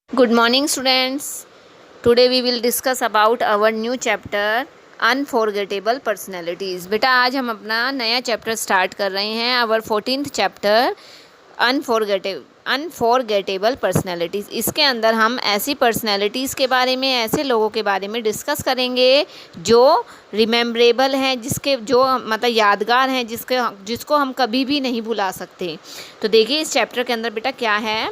Good morning, students. Today we will discuss about our new chapter unforgettable personalities. बेटा आज हम अपना नया चैप्टर स्टार्ट कर रहे हैं, our 14th chapter unforgettable personalities. इसके अंदर हम ऐसी पर्सनैलिटीज़ के बारे में, ऐसे लोगों के बारे में डिस्कस करेंगे जो रिमेम्बरेबल हैं, जिसके जो मतलब यादगार हैं, जिसको हम कभी भी नहीं भुला सकते। तो देखिए इस चैप्टर के अंदर बेटा क्या है।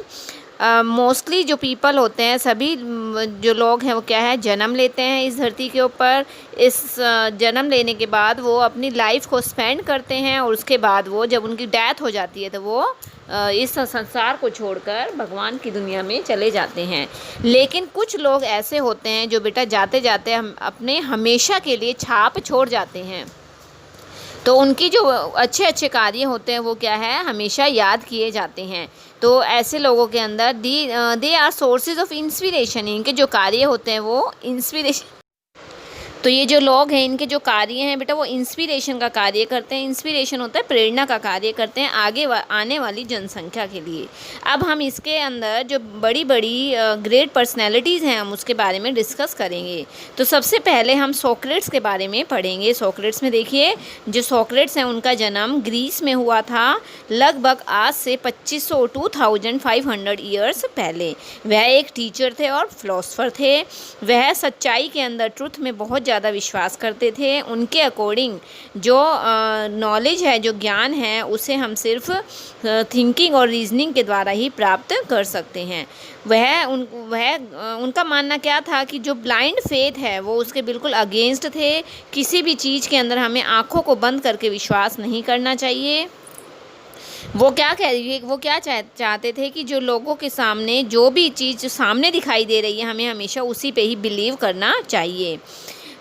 मोस्टली जो पीपल होते हैं, सभी जो लोग हैं वो क्या है, जन्म लेते हैं इस धरती के ऊपर। इस जन्म लेने के बाद वो अपनी लाइफ को स्पेंड करते हैं और उसके बाद वो जब उनकी डेथ हो जाती है तो वो इस संसार को छोड़कर भगवान की दुनिया में चले जाते हैं। लेकिन कुछ लोग ऐसे होते हैं जो बेटा जाते जाते हम अपने हमेशा के लिए छाप छोड़ जाते हैं। तो उनकी जो अच्छे अच्छे कार्य होते हैं वो क्या है, हमेशा याद किए जाते हैं। तो ऐसे लोगों के अंदर they are sources of inspiration. इनके जो कार्य होते हैं वो इंस्पिरेशन, तो ये जो लोग हैं इनके जो कार्य हैं बेटा वो इंस्पिरेशन का कार्य करते हैं। इंस्पिरेशन होता है प्रेरणा का कार्य करते हैं आने वाली जनसंख्या के लिए। अब हम इसके अंदर जो बड़ी बड़ी ग्रेट पर्सनैलिटीज़ हैं हम उसके बारे में डिस्कस करेंगे। तो सबसे पहले हम सोक्रेट्स के बारे में पढ़ेंगे। सोक्रेट्स में देखिए, जो सोक्रेट्स हैं उनका जन्म ग्रीस में हुआ था लगभग आज से 2500 ईयर्स पहले। वह एक टीचर थे और फिलोसफर थे। वह सच्चाई के अंदर, ट्रुथ में बहुत ज़्यादा विश्वास करते थे। उनके अकॉर्डिंग जो नॉलेज है, जो ज्ञान है, उसे हम सिर्फ थिंकिंग और रीजनिंग के द्वारा ही प्राप्त कर सकते हैं। उनका मानना क्या था कि जो ब्लाइंड फेथ है वो उसके बिल्कुल अगेंस्ट थे। किसी भी चीज़ के अंदर हमें आँखों को बंद करके विश्वास नहीं करना चाहिए। वो क्या चाहते थे कि जो लोगों के सामने जो भी चीज़ सामने दिखाई दे रही है हमें हमेशा उसी पे ही बिलीव करना चाहिए।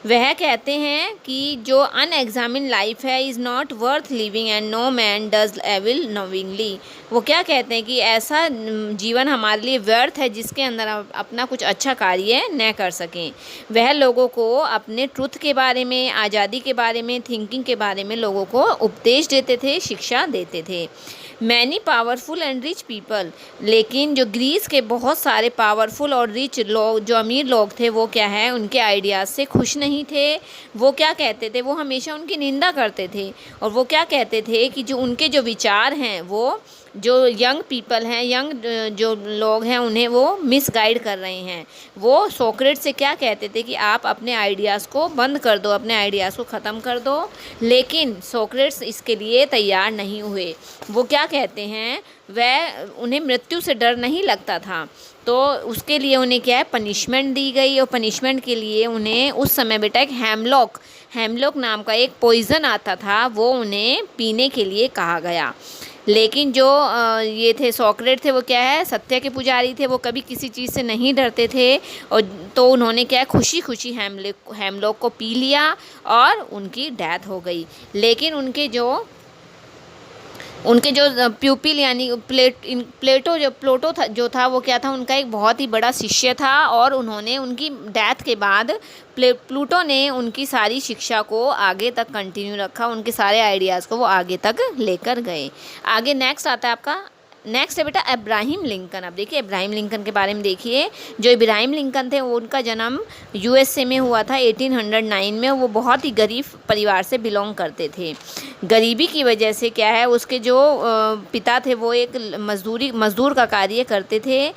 वह कहते हैं कि जो अनएग्जामिन लाइफ है is not worth living and no man does evil knowingly. वो क्या कहते हैं कि ऐसा जीवन हमारे लिए व्यर्थ है जिसके अंदर हम अपना कुछ अच्छा कार्य न कर सकें। वह लोगों को अपने ट्रुथ के बारे में, आज़ादी के बारे में, थिंकिंग के बारे में लोगों को उपदेश देते थे, शिक्षा देते थे। Many powerful and rich people, लेकिन जो ग्रीस के बहुत सारे पावरफुल और रिच लोग, जो अमीर लोग थे, वो क्या है, उनके आइडियाज़ से खुश नहीं थे। वो क्या कहते थे, वो हमेशा उनकी निंदा करते थे। और वो क्या कहते थे कि जो उनके जो विचार हैं वो जो यंग पीपल हैं, यंग जो लोग हैं, उन्हें वो मिसगाइड कर रहे हैं। वो सोक्रेट से क्या कहते थे कि आप अपने आइडियाज़ को बंद कर दो, अपने आइडियाज़ को ख़त्म कर दो। लेकिन सोक्रेट्स इसके लिए तैयार नहीं हुए। वो क्या कहते हैं, उन्हें मृत्यु से डर नहीं लगता था, तो उसके लिए उन्हें क्या है, पनिशमेंट दी गई। और पनिशमेंट के लिए उन्हें उस समय बेटा एक हेमलॉक नाम का एक पॉइज़न आता था, वो उन्हें पीने के लिए कहा गया। लेकिन जो ये थे सोक्रेट थे, वो क्या है, सत्य के पुजारी थे। वो कभी किसी चीज़ से नहीं डरते थे। और तो उन्होंने क्या है, खुशी खुशी हेमलॉक को पी लिया और उनकी डेथ हो गई। लेकिन उनके जो प्यूपिल यानी प्लेटो था वो क्या था, उनका एक बहुत ही बड़ा शिष्य था। और उन्होंने उनकी डेथ के बाद प्लूटो ने उनकी सारी शिक्षा को आगे तक कंटिन्यू रखा, उनके सारे आइडियाज़ को वो आगे तक लेकर गए। आगे नेक्स्ट आता है आपका, नेक्स्ट है बेटा इब्राहिम लिंकन। अब देखिए इब्राहिम लिंकन के बारे में देखिए। जो इब्राहिम लिंकन थे वो, उनका जन्म यूएसए में हुआ था 1809 में। वो बहुत ही गरीब परिवार से बिलोंग करते थे। गरीबी की वजह से क्या है, उसके जो पिता थे वो एक मज़दूर का कार्य करते थे।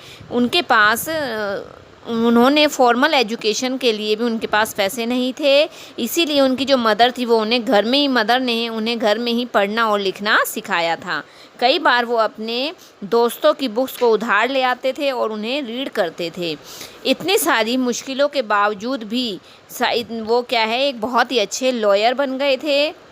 उन्होंने फॉर्मल एजुकेशन के लिए भी उनके पास पैसे नहीं थे। इसीलिए उनकी जो मदर थी वो मदर ने उन्हें घर में ही पढ़ना और लिखना सिखाया था। कई बार वो अपने दोस्तों की बुक्स को उधार ले आते थे और उन्हें रीड करते थे। इतनी सारी मुश्किलों के बावजूद भी वो क्या है, एक बहुत ही अच्छे लॉयर बन गए थे।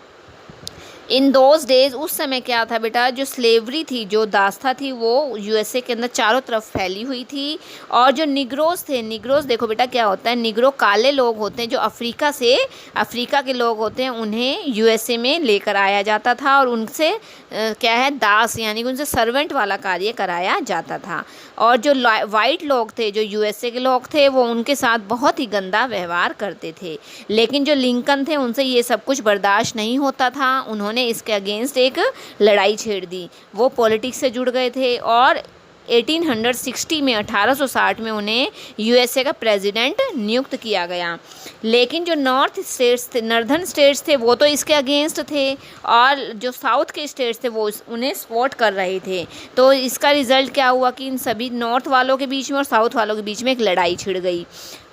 इन दोज डेज, उस समय क्या था बेटा, जो स्लेवरी थी, जो दास्ता थी, वो यूएसए के अंदर चारों तरफ फैली हुई थी। और जो निग्रोज थे, निग्रोज देखो बेटा क्या होता है, निग्रो काले लोग होते हैं जो अफ्रीका के लोग होते हैं, उन्हें यूएसए में लेकर आया जाता था और उनसे क्या है, दास यानी कि उनसे सर्वेंट वाला कार्य कराया जाता था। और जो वाइट लोग थे, जो यूएसए के लोग थे, वो उनके साथ बहुत ही गंदा व्यवहार करते थे। लेकिन जो लिंकन थे उनसे ये सब कुछ बर्दाश्त नहीं होता था। उन्होंने इसके अगेंस्ट एक लड़ाई छेड़ दी। वो पॉलिटिक्स से जुड़ गए थे और 1860 में 1860 में उन्हें यूएसए का प्रेसिडेंट नियुक्त किया गया। लेकिन जो नॉर्दर्न स्टेट्स थे वो तो इसके अगेंस्ट थे, और जो साउथ के स्टेट्स थे वो उन्हें सपोर्ट कर रहे थे। तो इसका रिज़ल्ट क्या हुआ कि इन सभी नॉर्थ वालों के बीच में और साउथ वालों के बीच में एक लड़ाई छिड़ गई,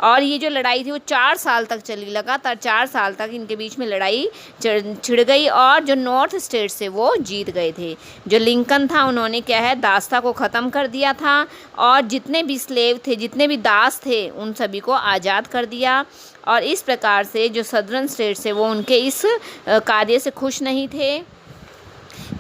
और ये जो लड़ाई थी वो 4 साल तक चली। लगातार 4 साल तक इनके बीच में लड़ाई छिड़ गई, और जो नॉर्थ स्टेट्स थे वो जीत गए थे। जो लिंकन था उन्होंने क्या है, दासता को ख़त्म कर दिया था, और जितने भी स्लेव थे, जितने भी दास थे, उन सभी को आज़ाद कर दिया। और इस प्रकार से जो सदर्न स्टेट्स थे वो उनके इस कार्य से खुश नहीं थे,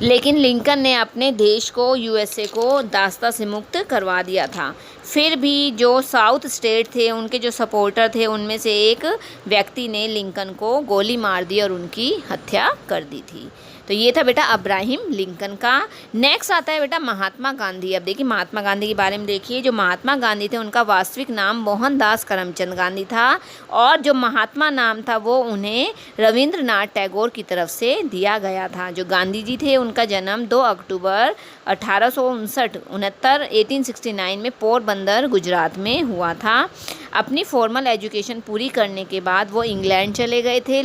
लेकिन लिंकन ने अपने देश को, यूएसए को दासता से मुक्त करवा दिया था। फिर भी जो साउथ स्टेट थे उनके जो सपोर्टर थे उनमें से एक व्यक्ति ने लिंकन को गोली मार दी और उनकी हत्या कर दी थी। तो ये था बेटा अब्राहम लिंकन का। नेक्स्ट आता है बेटा महात्मा गांधी। अब देखिए महात्मा गांधी के बारे में देखिए। जो महात्मा गांधी थे उनका वास्तविक नाम मोहनदास करमचंद गांधी था, और जो महात्मा नाम था वो उन्हें रविंद्रनाथ टैगोर की तरफ से दिया गया था। जो गांधी जी थे उनका जन्म 2 अक्टूबर 1869 में पोरबंदर गुजरात में हुआ था। अपनी फॉर्मल एजुकेशन पूरी करने के बाद वो इंग्लैंड चले गए थे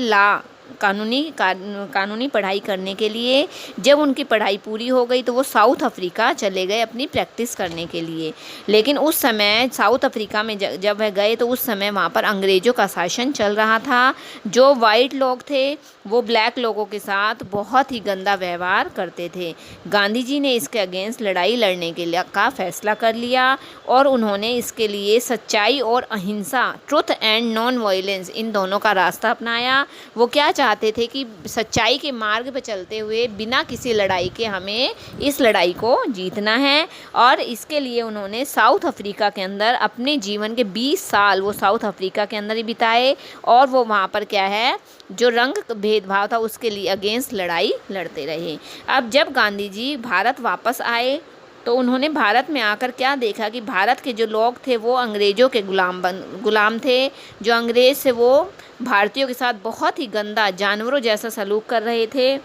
कानूनी पढ़ाई करने के लिए। जब उनकी पढ़ाई पूरी हो गई तो वो साउथ अफ्रीका चले गए अपनी प्रैक्टिस करने के लिए। लेकिन उस समय साउथ अफ्रीका में जब वह गए तो उस समय वहाँ पर अंग्रेज़ों का शासन चल रहा था। जो वाइट लोग थे वो ब्लैक लोगों के साथ बहुत ही गंदा व्यवहार करते थे। गांधी जी ने इसके अगेंस्ट लड़ाई लड़ने के लिए का फैसला कर लिया, और उन्होंने इसके लिए सच्चाई और अहिंसा, ट्रुथ एंड नॉन वायलेंस, इन दोनों का रास्ता अपनाया। वो क्या चाहते थे कि सच्चाई के मार्ग पर चलते हुए बिना किसी लड़ाई के हमें इस लड़ाई को जीतना है। और इसके लिए उन्होंने साउथ अफ्रीका के अंदर अपने जीवन के 20 साल वो साउथ अफ्रीका के अंदर ही बिताए, और वो वहाँ पर क्या है, जो रंग भेदभाव था उसके लिए अगेंस्ट लड़ाई लड़ते रहे। अब जब गांधी जी भारत वापस आए तो उन्होंने भारत में आकर क्या देखा कि भारत के जो लोग थे वो अंग्रेज़ों के गुलाम थे। जो अंग्रेज़ थे वो भारतीयों के साथ बहुत ही गंदा, जानवरों जैसा सलूक कर रहे थे।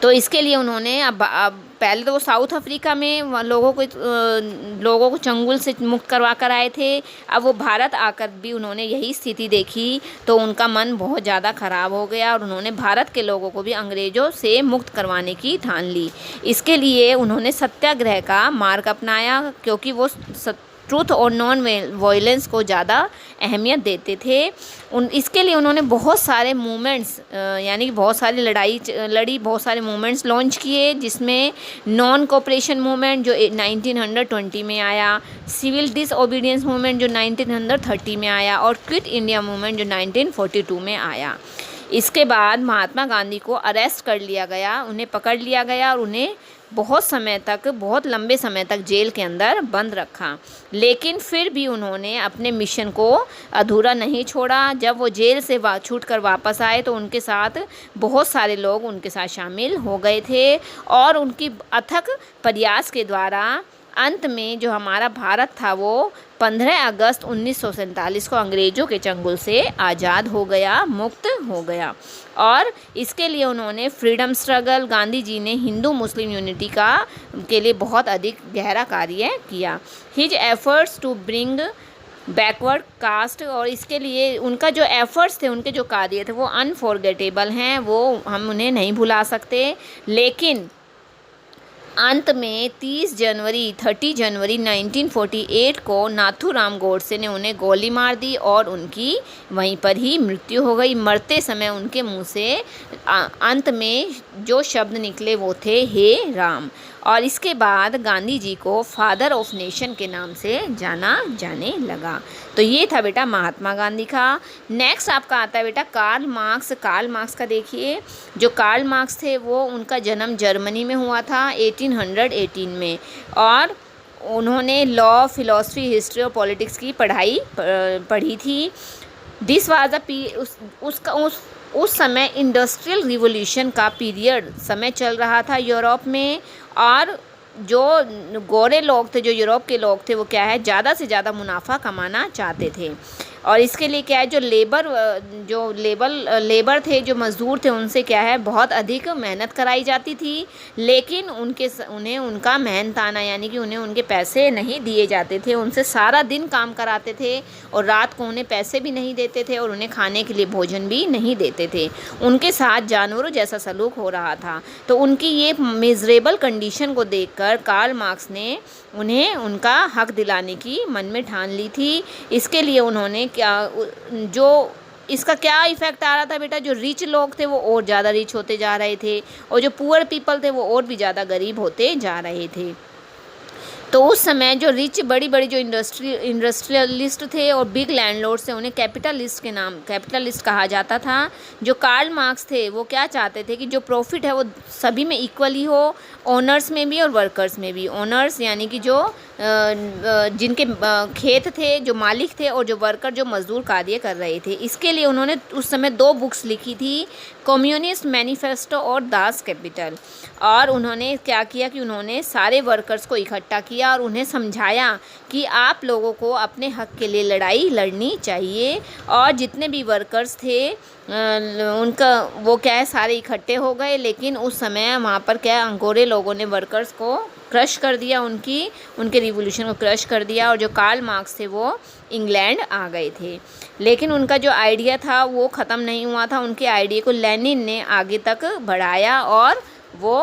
तो इसके लिए उन्होंने अब पहले तो वो साउथ अफ्रीका में लोगों को चंगुल से मुक्त करवा कर आए थे। अब वो भारत आकर भी उन्होंने यही स्थिति देखी तो उनका मन बहुत ज़्यादा ख़राब हो गया, और उन्होंने भारत के लोगों को भी अंग्रेज़ों से मुक्त करवाने की ठान ली। इसके लिए उन्होंने सत्याग्रह का मार्ग अपनाया, क्योंकि वो ट्रूथ और नॉन वायलेंस को ज़्यादा अहमियत देते थे। इसके लिए उन्होंने बहुत सारे मूवमेंट्स यानी कि बहुत सारी लड़ाई लड़ी, बहुत सारे मूवमेंट्स लॉन्च किए, जिसमें नॉन कोऑपरेशन मूवमेंट जो 1920 में आया, सिविल डिसओबीडियंस मूवमेंट जो 1930 में आया, और क्विट इंडिया मूवमेंट जो 1942 में आया। इसके बाद महात्मा गांधी को अरेस्ट कर लिया गया, उन्हें पकड़ लिया गया और उन्हें बहुत लंबे समय तक जेल के अंदर बंद रखा। लेकिन फिर भी उन्होंने अपने मिशन को अधूरा नहीं छोड़ा। जब वो जेल से छूट कर वापस आए तो उनके साथ बहुत सारे लोग उनके साथ शामिल हो गए थे, और उनकी अथक प्रयास के द्वारा अंत में जो हमारा भारत था वो 15 अगस्त 1947 को अंग्रेज़ों के चंगुल से आज़ाद हो गया, मुक्त हो गया। और इसके लिए उन्होंने फ्रीडम स्ट्रगल, गांधी जी ने हिंदू मुस्लिम यूनिटी के लिए बहुत अधिक गहरा कार्य किया। His efforts to bring backward caste, और इसके लिए उनका जो एफर्ट्स थे, उनके जो कार्य थे वो अनफॉरगेटेबल हैं, वो हम उन्हें नहीं भुला सकते। लेकिन अंत में 30 जनवरी 1948 को नाथूराम गोडसे ने उन्हें गोली मार दी और उनकी वहीं पर ही मृत्यु हो गई। मरते समय उनके मुंह से अंत में जो शब्द निकले वो थे, हे राम। और इसके बाद गांधी जी को फादर ऑफ नेशन के नाम से जाना जाने लगा। तो ये था बेटा महात्मा गांधी का। नेक्स्ट आपका आता है बेटा कार्ल मार्क्स का। देखिए जो कार्ल मार्क्स थे वो उनका जन्म जर्मनी में हुआ था 1818 में, और उन्होंने लॉ, फिलॉसफी, हिस्ट्री और पॉलिटिक्स की पढ़ाई पढ़ी थी। दिस वाज उस समय इंडस्ट्रियल रिवॉल्यूशन का पीरियड समय चल रहा था यूरोप में, और जो गोरे लोग थे, जो यूरोप के लोग थे, वो क्या है, ज़्यादा से ज़्यादा मुनाफा कमाना चाहते थे। और इसके लिए क्या है, जो लेबर थे, जो मज़दूर थे, उनसे क्या है बहुत अधिक मेहनत कराई जाती थी, लेकिन उन्हें उनका मेहनताना यानी कि उन्हें उनके पैसे नहीं दिए जाते थे। उनसे सारा दिन काम कराते थे और रात को उन्हें पैसे भी नहीं देते थे और उन्हें खाने के लिए भोजन भी नहीं देते थे। उनके साथ जानवरों जैसा सलूक हो रहा था। तो उनकी ये मिज़रेबल कंडीशन को देखकर कार्ल मार्क्स ने उन्हें उनका हक दिलाने की मन में ठान ली थी। इसके लिए उन्होंने इसका क्या इफ़ेक्ट आ रहा था बेटा, जो रिच लोग थे वो और ज़्यादा रिच होते जा रहे थे और जो पुअर पीपल थे वो और भी ज़्यादा गरीब होते जा रहे थे। तो उस समय जो रिच बड़ी बड़ी जो इंडस्ट्रियलिस्ट थे और बिग लैंडलॉर्ड्स थे, उन्हें कैपिटलिस्ट कहा जाता था। जो कार्ल मार्क्स थे वो क्या चाहते थे कि जो प्रॉफिट है वो सभी में इक्वली हो, ओनर्स में भी और वर्कर्स में भी। ओनर्स यानी कि जो जिनके खेत थे, जो मालिक थे, और जो वर्कर जो मजदूर कार्य कर रहे थे। इसके लिए उन्होंने उस समय 2 बुक्स लिखी थी, कम्युनिस्ट मैनिफेस्टो और दास कैपिटल। और उन्होंने क्या किया कि उन्होंने सारे वर्कर्स को इकट्ठा किया और उन्हें समझाया कि आप लोगों को अपने हक के लिए लड़ाई लड़नी चाहिए। और जितने भी वर्कर्स थे उनका वो क्या है सारे इकट्ठे हो गए, लेकिन उस समय वहाँ पर क्या अंगोरे लोगों ने वर्कर्स को क्रश कर दिया, उनके रिवॉल्यूशन को क्रश कर दिया। और जो कार्ल मार्क्स थे वो इंग्लैंड आ गए थे, लेकिन उनका जो आइडिया था वो ख़त्म नहीं हुआ था। उनके आइडिया को लेनिन ने आगे तक बढ़ाया और वो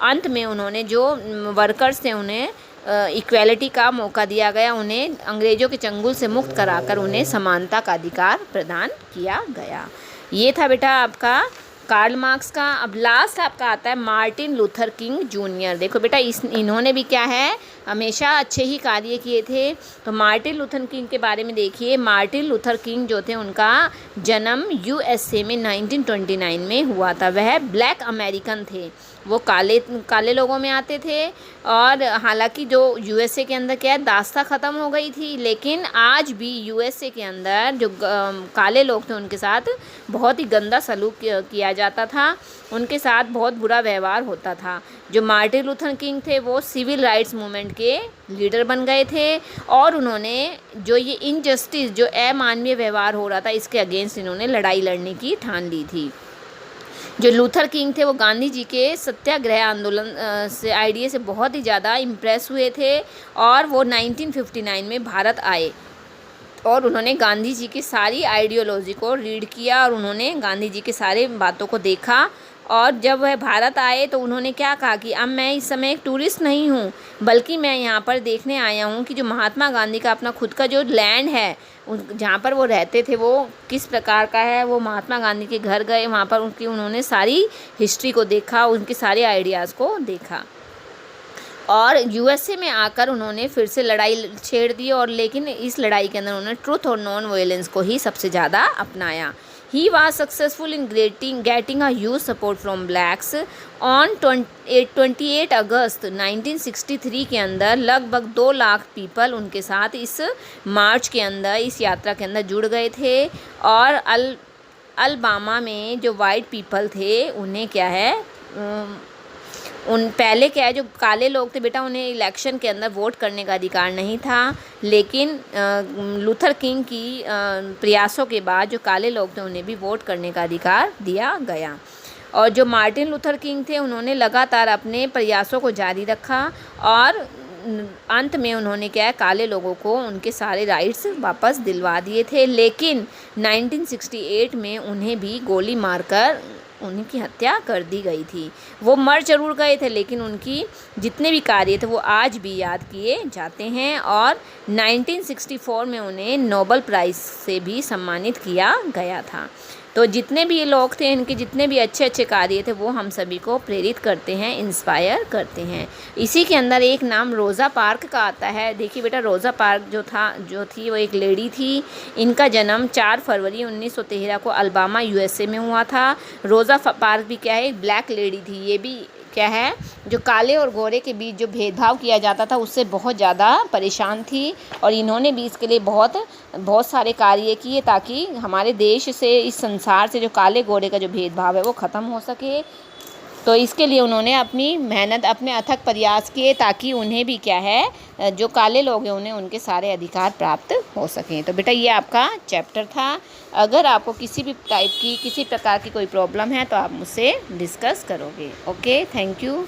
अंत में उन्होंने जो वर्कर्स थे उन्हें इक्वेलिटी का मौका दिया गया, उन्हें अंग्रेज़ों के चंगुल से मुक्त कराकर उन्हें समानता का अधिकार प्रदान किया गया। ये था बेटा आपका कार्ल मार्क्स का। अब लास्ट आपका आता है मार्टिन लूथर किंग जूनियर। देखो बेटा इन्होंने भी क्या है हमेशा अच्छे ही कार्य किए थे। तो मार्टिन लूथर किंग के बारे में देखिए। मार्टिन लूथर किंग जो थे उनका जन्म यूएसए में 1929 में हुआ था। वह ब्लैक अमेरिकन थे, वो काले लोगों में आते थे। और हालांकि जो यूएसए के अंदर क्या है दास्ता ख़त्म हो गई थी, लेकिन आज भी यूएसए के अंदर जो काले लोग थे उनके साथ बहुत ही गंदा सलूक किया जाता था, उनके साथ बहुत बुरा व्यवहार होता था। जो मार्टिन लूथर किंग थे वो सिविल राइट्स मूवमेंट के लीडर बन गए थे और उन्होंने जो ये इनजस्टिस जो अमानवीय व्यवहार हो रहा था इसके अगेंस्ट इन्होंने लड़ाई लड़ने की ठान ली थी। जो लूथर किंग थे वो गांधी जी के सत्याग्रह आंदोलन से आइडिया से बहुत ही ज़्यादा इम्प्रेस हुए थे और वो 1959 में भारत आए और उन्होंने गांधी जी की सारी आइडियोलॉजी को रीड किया और उन्होंने गांधी जी के सारे बातों को देखा। और जब वह भारत आए तो उन्होंने क्या कहा कि अब मैं इस समय एक टूरिस्ट नहीं हूँ, बल्कि मैं यहाँ पर देखने आया हूँ कि जो महात्मा गांधी का अपना खुद का जो लैंड है जहाँ पर वो रहते थे वो किस प्रकार का है। वो महात्मा गांधी के घर गए, वहाँ पर उन्होंने सारी हिस्ट्री को देखा, उनके सारे आइडियाज़ को देखा और यूएसए में आकर उन्होंने फिर से लड़ाई छेड़ दी। और लेकिन इस लड़ाई के अंदर उन्होंने ट्रूथ और नॉन वायलेंस को ही सबसे ज़्यादा अपनाया। He was successful in getting a huge support from blacks. On 28 अगस्त 1963 के अंदर लगभग 2 लाख पीपल उनके साथ इस मार्च के अंदर, इस यात्रा के अंदर जुड़ गए थे। और अलबामा में जो वाइट पीपल थे उन्हें क्या है पहले क्या है जो काले लोग थे बेटा उन्हें इलेक्शन के अंदर वोट करने का अधिकार नहीं था, लेकिन लूथर किंग की प्रयासों के बाद जो काले लोग थे उन्हें भी वोट करने का अधिकार दिया गया। और जो मार्टिन लूथर किंग थे उन्होंने लगातार अपने प्रयासों को जारी रखा और अंत में उन्होंने क्या है काले लोगों को उनके सारे राइट्स वापस दिलवा दिए थे। लेकिन 1968 में उन्हें भी गोली मारकर उनकी हत्या कर दी गई थी। वो मर जरूर गए थे लेकिन उनकी जितने भी कार्य थे वो आज भी याद किए जाते हैं। और 1964 में उन्हें नोबेल प्राइज़ से भी सम्मानित किया गया था। तो जितने भी ये लोग थे इनके जितने भी अच्छे अच्छे कार्य थे वो हम सभी को प्रेरित करते हैं, इंस्पायर करते हैं। इसी के अंदर एक नाम रोज़ा पार्क का आता है। देखिए बेटा रोज़ा पार्क जो थी वो एक लेडी थी। इनका जन्म 4 फरवरी 1913 को अलबामा यूएसए में हुआ था। रोज़ा पार्क भी क्या है एक ब्लैक लेडी थी। ये भी क्या है जो काले और गोरे के बीच जो भेदभाव किया जाता था उससे बहुत ज़्यादा परेशान थी और इन्होंने भी इसके लिए बहुत सारे कार्य किए ताकि हमारे देश से इस संसार से जो काले गोरे का जो भेदभाव है वो ख़त्म हो सके। तो इसके लिए उन्होंने अपनी मेहनत, अपने अथक प्रयास किए ताकि उन्हें भी क्या है, जो काले लोग हैं उन्हें उनके सारे अधिकार प्राप्त हो सकें। तो बेटा ये आपका चैप्टर था। अगर आपको किसी भी टाइप की, किसी प्रकार की कोई प्रॉब्लम है तो आप मुझसे डिस्कस करोगे। Okay, thank you.